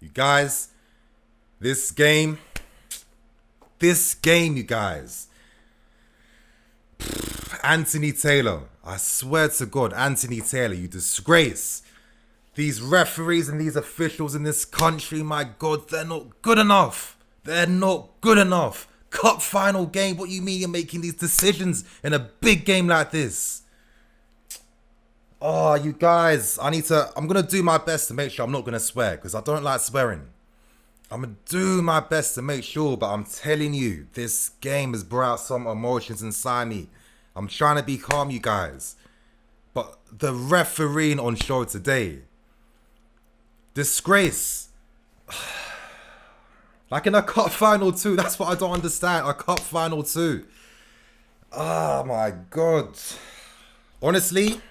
You guys, this game, you guys. Anthony Taylor, I swear to God, Anthony Taylor, you disgrace. These referees and these officials in this country, my God, they're not good enough. They're not good enough. Cup final game, what you mean you're making these decisions in a big game like this? Oh, you guys, I'm going to do my best to make sure I'm not going to swear because I don't like swearing. I'm going to do my best to make sure, but I'm telling you, this game has brought out some emotions inside me. I'm trying to be calm, you guys. But the refereeing on show today, disgrace. Like in a cup final too, that's what I don't understand. A cup final too. Oh my God. Honestly,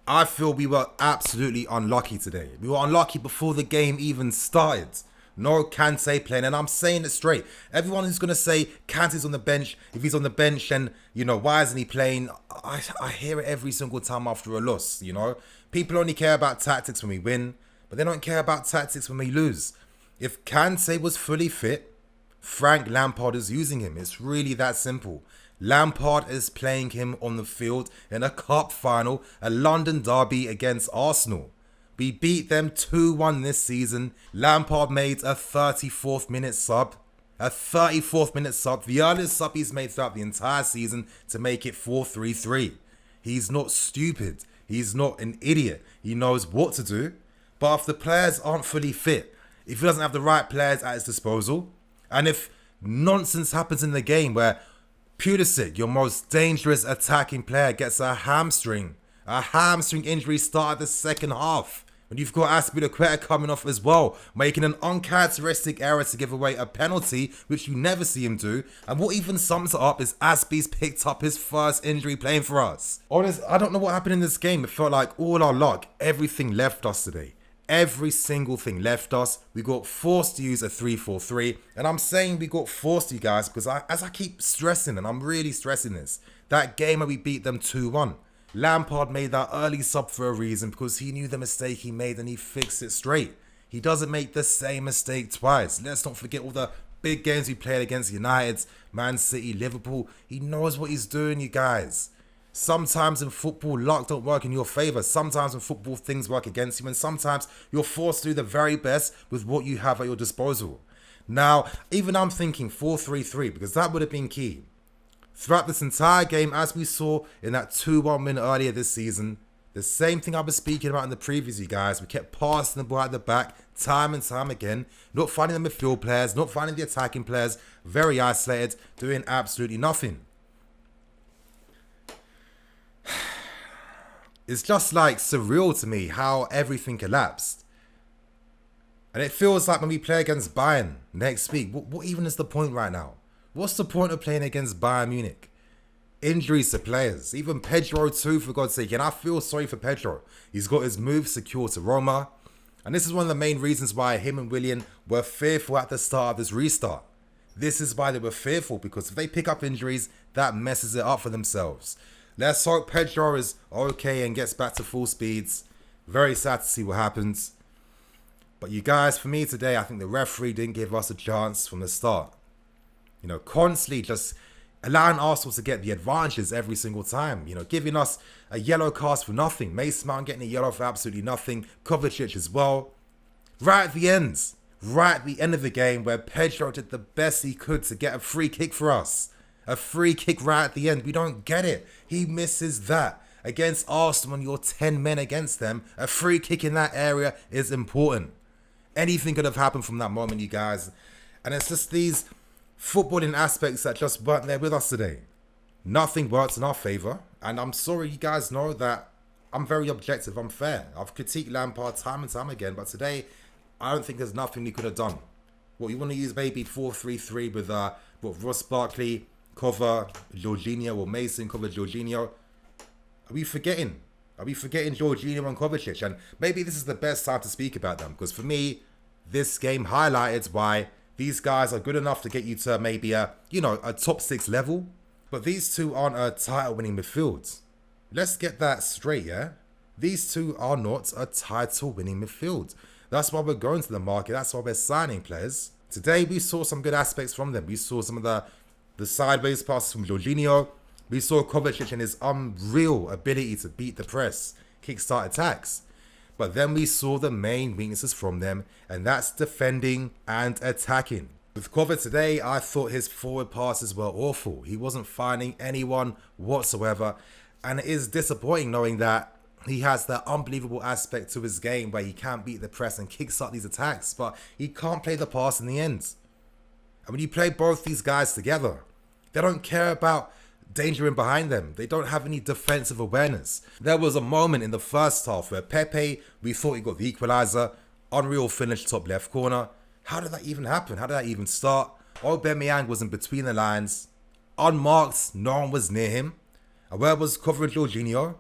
I feel we were absolutely unlucky today. We were unlucky before the game even started. No Kante playing, and I'm saying it straight. Everyone who's going to say Kante's on the bench, if he's on the bench and, why isn't he playing? I hear it every single time after a loss, People only care about tactics when we win, but they don't care about tactics when we lose. If Kante was fully fit, Frank Lampard is using him. It's really that simple. Lampard is playing him on the field in a cup final, a London derby against Arsenal. We beat them 2-1 this season. Lampard made a 34th minute sub. A 34th minute sub. The earliest sub he's made throughout the entire season to make it 4-3-3. He's not stupid. He's not an idiot. He knows what to do. But if the players aren't fully fit, if he doesn't have the right players at his disposal, and if nonsense happens in the game where Pulisic, your most dangerous attacking player, gets a hamstring injury start of the second half. And you've got Azpilicueta coming off as well, making an uncharacteristic error to give away a penalty, which you never see him do. And what even sums it up is Azpi's picked up his first injury playing for us. Honestly, I don't know what happened in this game. It felt like all our luck, everything left us today. Every single thing left us. We got forced to use a 3-4-3. And I'm saying we got forced, you guys, because as I keep stressing, and I'm really stressing this, that game where we beat them 2-1. Lampard made that early sub for a reason because he knew the mistake he made and he fixed it straight. He doesn't make the same mistake twice. Let's not forget all the big games we played against United, Man City, Liverpool. He knows what he's doing, you guys. Sometimes in football, luck don't work in your favour. Sometimes in football, things work against you. And sometimes you're forced to do the very best with what you have at your disposal. Now, even I'm thinking 4-3-3 because that would have been key. Throughout this entire game, as we saw in that 2-1 win earlier this season, the same thing I was speaking about in the previous, you guys. We kept passing the ball at the back time and time again, not finding the midfield players, not finding the attacking players, very isolated, doing absolutely nothing. It's just like surreal to me how everything collapsed. And it feels like when we play against Bayern next week, what even is the point right now? What's the point of playing against Bayern Munich? Injuries to players. Even Pedro too, for God's sake. And I feel sorry for Pedro. He's got his move secure to Roma. And this is one of the main reasons why him and Willian were fearful at the start of this restart. This is why they were fearful, because if they pick up injuries, that messes it up for themselves. Let's hope Pedro is okay and gets back to full speeds. Very sad to see what happens. But you guys, for me today, I think the referee didn't give us a chance from the start. Constantly just allowing Arsenal to get the advantages every single time. Giving us a yellow card for nothing. Mason Mount getting a yellow for absolutely nothing. Kovacic as well. Right at the end of the game where Pedro did the best he could to get a free kick for us. A free kick right at the end. We don't get it. He misses that. Against Arsenal, when you're 10 men against them, a free kick in that area is important. Anything could have happened from that moment, you guys. And it's just these footballing aspects that just weren't there with us today. Nothing worked in our favour. And I'm sorry you guys know that I'm very objective, I'm fair. I've critiqued Lampard time and time again, but today I don't think there's nothing we could have done. You want to use maybe 4-3-3 with Ross Barkley, Cover, Jorginho, or Mason, Cover, Jorginho. Are we forgetting Jorginho and Kovacic? And maybe this is the best time to speak about them, because for me, this game highlighted why these guys are good enough to get you to maybe a top 6 level, but these two aren't a title-winning midfield. Let's get that straight, yeah? These two are not a title-winning midfield. That's why we're going to the market. That's why we're signing players. Today, we saw some good aspects from them. We saw some of the sideways passes from Jorginho. We saw Kovacic and his unreal ability to beat the press, kickstart attacks. But then we saw the main weaknesses from them, and that's defending and attacking. With Kovacic today, I thought his forward passes were awful. He wasn't finding anyone whatsoever. And it is disappointing knowing that he has that unbelievable aspect to his game where he can't beat the press and kickstart these attacks, but he can't play the pass in the end. And when you play both these guys together, they don't care about danger in behind them. They don't have any defensive awareness. There was a moment in the first half where Pepe, we thought he got the equalizer, unreal finish top left corner. How did that even happen? How did that even start? Aubameyang was in between the lines, unmarked, no one was near him. And where was covering Jorginho?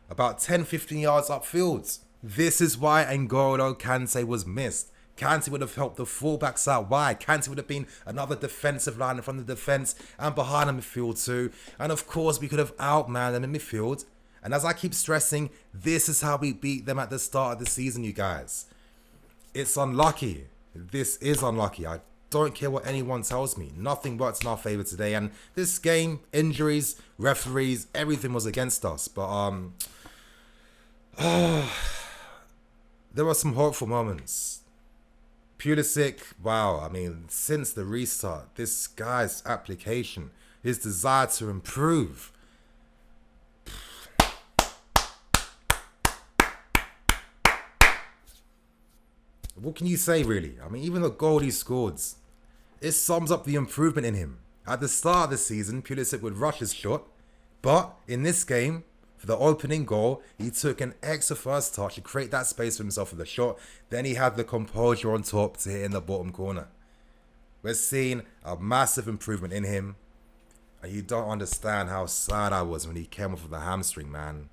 About 10-15 yards upfield. This is why N'Golo Kante was missed. Kante would have helped the fullbacks out wide. Kante would have been another defensive line in front of the defence and behind the midfield too. And of course, we could have outmanned them in midfield. And as I keep stressing, this is how we beat them at the start of the season, you guys. It's unlucky. This is unlucky. I don't care what anyone tells me. Nothing worked in our favour today. And this game, injuries, referees, everything was against us. But there were some hopeful moments. Pulisic, wow, I mean, since the restart, this guy's application, his desire to improve. What can you say, really? I mean, even the goal he scored, it sums up the improvement in him. At the start of the season, Pulisic would rush his shot, but in this game, for the opening goal, he took an extra first touch to create that space for himself for the shot. Then he had the composure on top to hit in the bottom corner. We're seeing a massive improvement in him. And you don't understand how sad I was when he came off of the hamstring, man.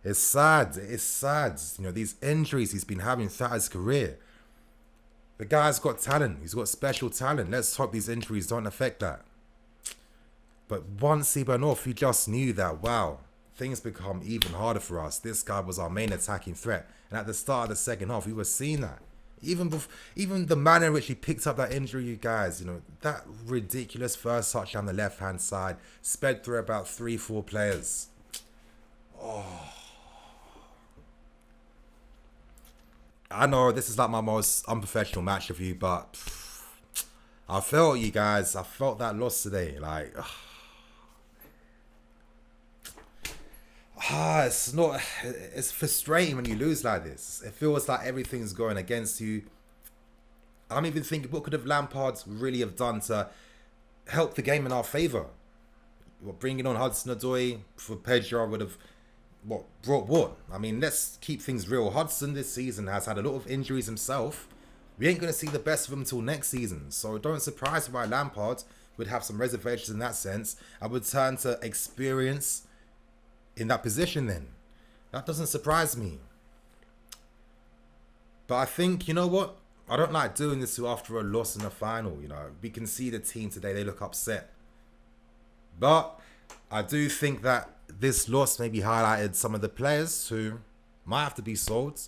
It's sad. It's sad. You know, these injuries he's been having throughout his career. The guy's got talent. He's got special talent. Let's hope these injuries don't affect that. But once he went off, you just knew that, wow, things become even harder for us. This guy was our main attacking threat. And at the start of the second half, we were seeing that. Even the manner in which he picked up that injury, you guys, you know, that ridiculous first touch down the left-hand side, sped through about 3-4 players. I know this is like my most unprofessional match review, but I felt you guys. I felt that loss today. Like, it's frustrating when you lose like this. It feels like everything's going against you. I'm even thinking, what could have Lampard really have done to help the game in our favour? Bringing on Hudson-Odoi for Pedro would have brought what? I mean, let's keep things real. Hudson this season has had a lot of injuries himself. We ain't going to see the best of him until next season. So don't surprise me why Lampard would have some reservations in that sense and would turn to experience in that position then. That doesn't surprise me. But I think, you know what? I don't like doing this after a loss in the final, you know. We can see the team today, they look upset. But I do think that this loss maybe highlighted some of the players who might have to be sold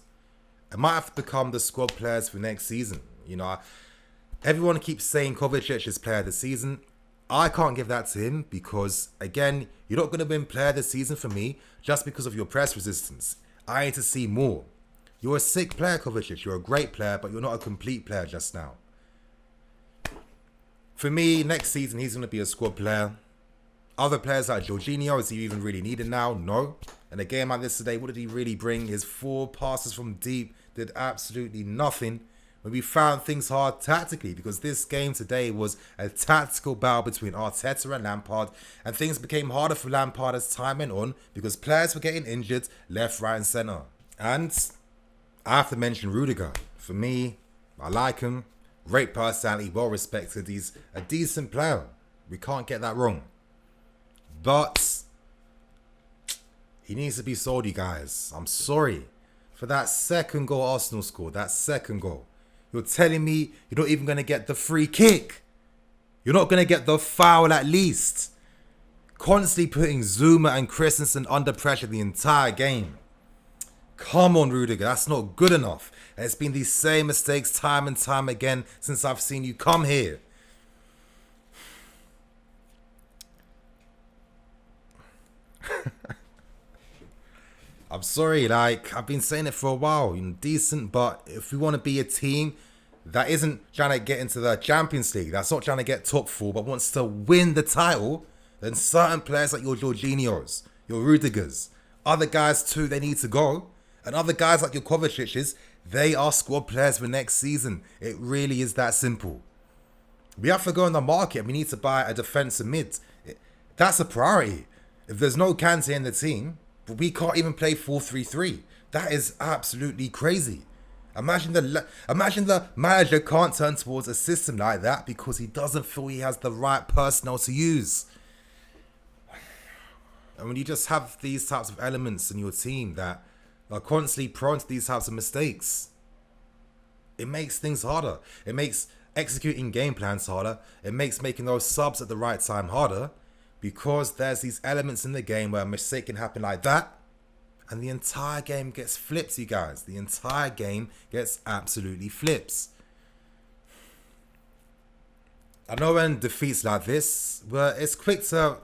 and might have to become the squad players for next season. You know, everyone keeps saying Kovacic is player of the season. I can't give that to him because, again, you're not going to win player of the season for me just because of your press resistance. I need to see more. You're a sick player, Kovacic. You're a great player, but you're not a complete player just now. For me, next season, he's going to be a squad player. Other players like Jorginho, is he even really needed now? No. In a game like this today, what did he really bring? His 4 passes from deep did absolutely nothing. When we found things hard tactically, because this game today was a tactical battle between Arteta and Lampard, and things became harder for Lampard as time went on because players were getting injured left, right and centre. And I have to mention Rudiger. For me, I like him. Great personality, well respected. He's a decent player. We can't get that wrong. But he needs to be sold, you guys. I'm sorry. For that second goal Arsenal scored, that second goal. You're telling me you're not even going to get the free kick. You're not going to get the foul at least. Constantly putting Zuma and Christensen under pressure the entire game. Come on, Rudiger, that's not good enough. And it's been these same mistakes time and time again since I've seen you come here. I'm sorry, like, I've been saying it for a while. You know, decent, but if we want to be a team that isn't trying to get into the Champions League, that's not trying to get top four, but wants to win the title, then certain players like your Jorginhos, your Rudigers, other guys too, they need to go. And other guys like your Kovacic's, they are squad players for next season. It really is that simple. We have to go in the market and we need to buy a defensive mid. That's a priority. If there's no Kante in the team, but we can't even play 4-3-3. That is absolutely crazy. Imagine the manager can't turn towards a system like that because he doesn't feel he has the right personnel to use. And when you just have these types of elements in your team that are constantly prone to these types of mistakes, it makes things harder. It makes executing game plans harder. It makes making those subs at the right time harder because there's these elements in the game where a mistake can happen like that and the entire game gets flipped, you guys. The entire game gets absolutely flips. I know when defeats like this, well, it's quick to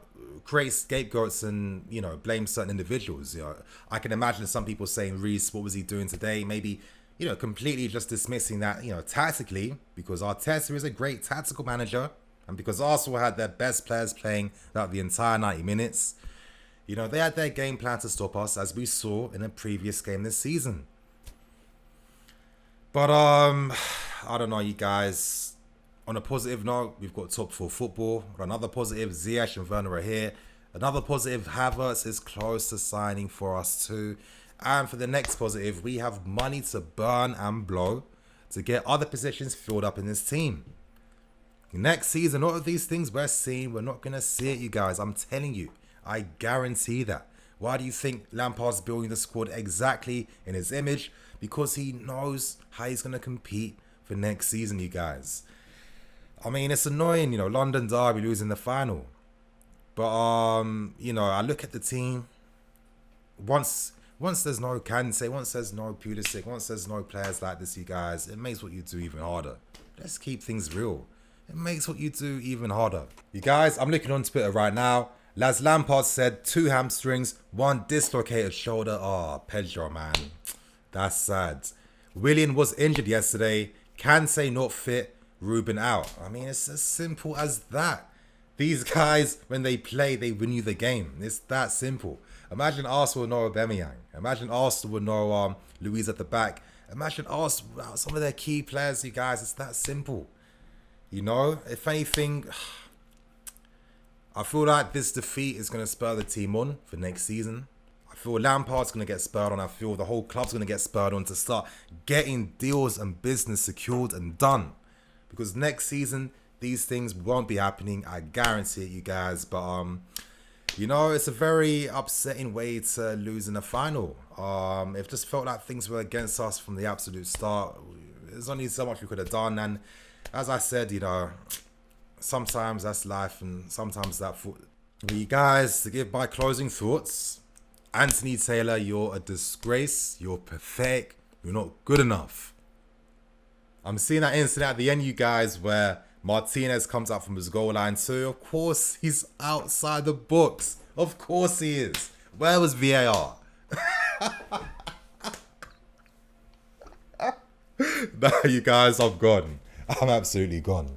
create scapegoats and, you know, blame certain individuals. You know, I can imagine some people saying, Reece, what was he doing today? Maybe, you know, completely just dismissing that, you know, tactically, because Arteta is a great tactical manager and because Arsenal had their best players playing throughout the entire 90 minutes, you know, they had their game plan to stop us, as we saw in a previous game this season. But, I don't know, you guys. On a positive note, we've got top four football. On another positive, Ziyech and Werner are here. Another positive, Havertz is close to signing for us too. And for the next positive, we have money to burn and blow to get other positions filled up in this team. Next season, all of these things we're seeing, we're not going to see it, you guys. I'm telling you. I guarantee that. Why do you think Lampard's building the squad exactly in his image? Because he knows how he's going to compete for next season, you guys. I mean, it's annoying, you know, London Derby losing the final. But, you know, I look at the team. Once there's no Kante, once there's no Pulisic, once there's no players like this, you guys, it makes what you do even harder. Let's keep things real. It makes what you do even harder. You guys, I'm looking on Twitter right now. Las Lampard said 2 hamstrings, 1 dislocated shoulder. Oh, Pedro, man. That's sad. Willian was injured yesterday. Kante not fit. Ruben out. I mean, it's as simple as that. These guys, when they play, they win you the game. It's that simple. Imagine Arsenal with no Aubameyang. Imagine Arsenal with no Luiz at the back. Imagine Arsenal without some of their key players, you guys. It's that simple. You know, if anything, I feel like this defeat is going to spur the team on for next season. I feel Lampard's going to get spurred on. I feel the whole club's going to get spurred on to start getting deals and business secured and done. Because next season, these things won't be happening. I guarantee it, you guys. But, you know, it's a very upsetting way to lose in a final. It just felt like things were against us from the absolute start. There's only so much we could have done. And as I said, you know, sometimes that's life and sometimes that... You guys, to give my closing thoughts, Anthony Taylor, you're a disgrace. You're pathetic. You're not good enough. I'm seeing that incident at the end, you guys, where Martinez comes out from his goal line too. Of course, he's outside the box. Of course he is. Where was VAR? Nah, you guys, I'm gone. I'm absolutely gone.